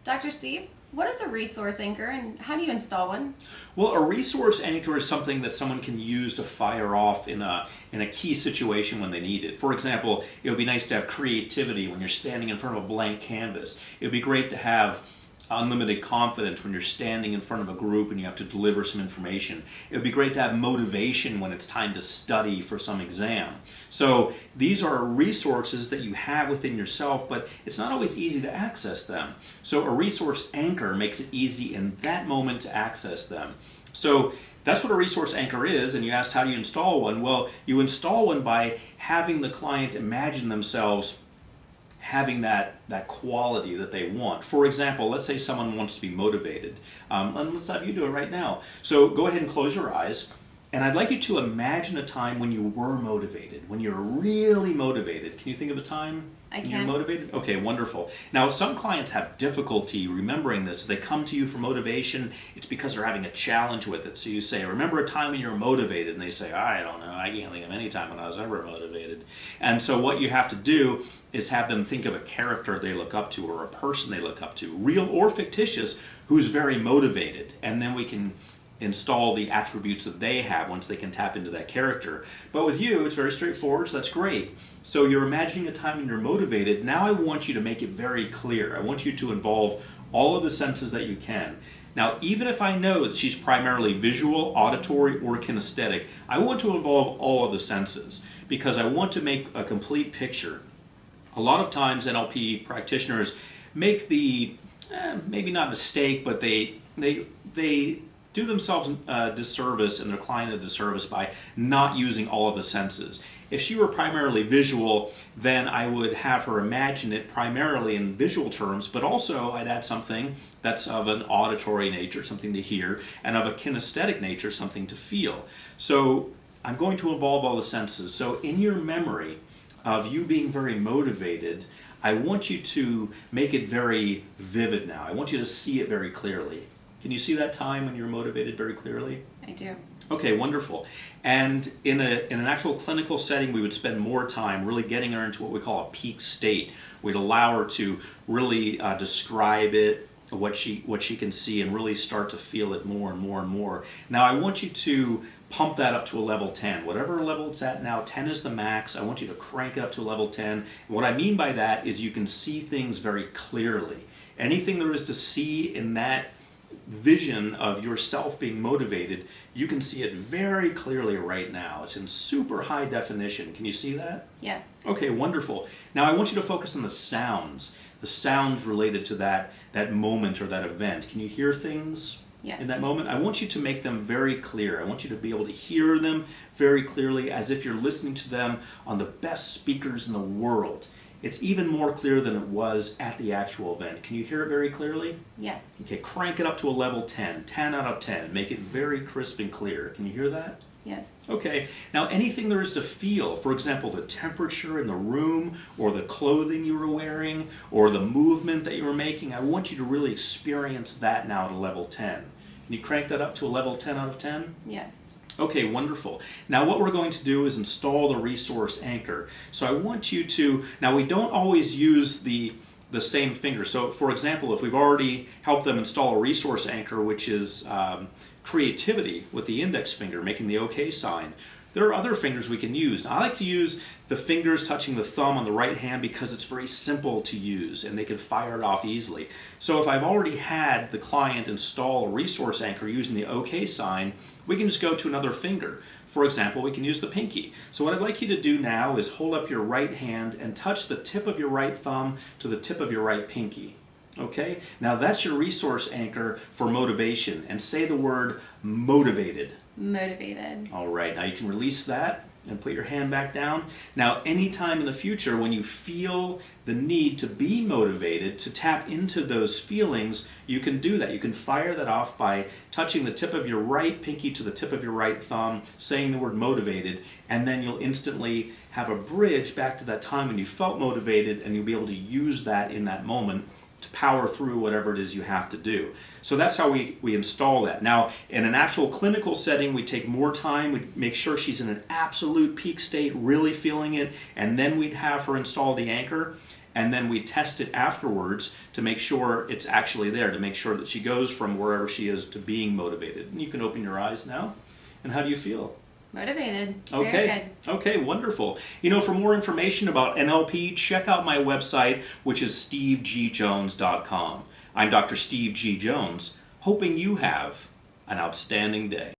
Dr. Steve, what is a resource anchor and how do you install one? Well, a resource anchor is something that someone can use to fire off in a key situation when they need it. For example, it would be nice to have creativity when you're standing in front of a blank canvas. It would be great to have unlimited confidence when you're standing in front of a group and you have to deliver some information. It would be great to have motivation when it's time to study for some exam. So these are resources that you have within yourself, but it's not always easy to access them. So a resource anchor makes it easy in that moment to access them. So that's what a resource anchor is, and you asked how do you install one? Well, you install one by having the client imagine themselves having that quality that they want. For example, let's say someone wants to be motivated. And let's have you do it right now. So go ahead and close your eyes. And I'd like you to imagine a time when you were motivated, when you're really motivated. Can you think of a time when you're motivated? Okay, wonderful. Now, some clients have difficulty remembering this. If they come to you for motivation, it's because they're having a challenge with it. So you say, remember a time when you were motivated? And they say, I don't know, I can't think of any time when I was ever motivated. And so what you have to do is have them think of a character they look up to or a person they look up to, real or fictitious, who's very motivated. And then we can install the attributes that they have once they can tap into that character. But with you, it's very straightforward, so that's great. So you're imagining a time when you're motivated. Now I want you to make it very clear. I want you to involve all of the senses that you can. Now, even if I know that she's primarily visual, auditory, or kinesthetic, I want to involve all of the senses because I want to make a complete picture. A lot of times NLP practitioners make the, maybe not mistake, but they do themselves a disservice and their client a disservice by not using all of the senses. If she were primarily visual, then I would have her imagine it primarily in visual terms, but also I'd add something that's of an auditory nature, something to hear, and of a kinesthetic nature, something to feel. So I'm going to involve all the senses. So in your memory of you being very motivated, I want you to make it very vivid now. I want you to see it very clearly. Can you see that time when you're motivated very clearly? I do. Okay, wonderful. And in an actual clinical setting, we would spend more time really getting her into what we call a peak state. We'd allow her to really describe it, what she can see, and really start to feel it more and more and more. Now, I want you to pump that up to a level 10. Whatever level it's at now, 10 is the max. I want you to crank it up to a level 10. And what I mean by that is you can see things very clearly. Anything there is to see in that vision of yourself being motivated, you can see it very clearly right now. It's in super high definition. Can you see that? Yes. Okay, wonderful. Now I want you to focus on the sounds related to that moment or that event. Can you hear things? Yes. In that moment? I want you to make them very clear. I want you to be able to hear them very clearly as if you're listening to them on the best speakers in the world. It's even more clear than it was at the actual event. Can you hear it very clearly? Yes. Okay, crank it up to a level 10, 10 out of 10. Make it very crisp and clear. Can you hear that? Yes. Okay, now anything there is to feel, for example, the temperature in the room, or the clothing you were wearing, or the movement that you were making, I want you to really experience that now at a level 10. Can you crank that up to a level 10 out of 10? Yes. Okay, wonderful. Now what we're going to do is install the resource anchor. So I want you to, now we don't always use the same finger. So for example, if we've already helped them install a resource anchor, which is creativity with the index finger, making the OK sign, there are other fingers we can use. Now, I like to use the fingers touching the thumb on the right hand because it's very simple to use and they can fire it off easily. So if I've already had the client install a resource anchor using the OK sign, we can just go to another finger. For example, we can use the pinky. So what I'd like you to do now is hold up your right hand and touch the tip of your right thumb to the tip of your right pinky. Okay? Now that's your resource anchor for motivation. And say the word motivated. Motivated. All right, now you can release that and put your hand back down. Now, anytime in the future when you feel the need to be motivated, to tap into those feelings, you can do that. You can fire that off by touching the tip of your right pinky to the tip of your right thumb, saying the word motivated, and then you'll instantly have a bridge back to that time when you felt motivated, and you'll be able to use that in that moment to power through whatever it is you have to do. So that's how we install that. Now, in an actual clinical setting, we take more time, we make sure she's in an absolute peak state, really feeling it, and then we'd have her install the anchor, and then we test it afterwards to make sure it's actually there, to make sure that she goes from wherever she is to being motivated. And you can open your eyes now. And how do you feel? Motivated. Okay. Very good. Okay, wonderful. You know, for more information about NLP, check out my website, which is stevegjones.com. I'm Dr. Steve G. Jones, hoping you have an outstanding day.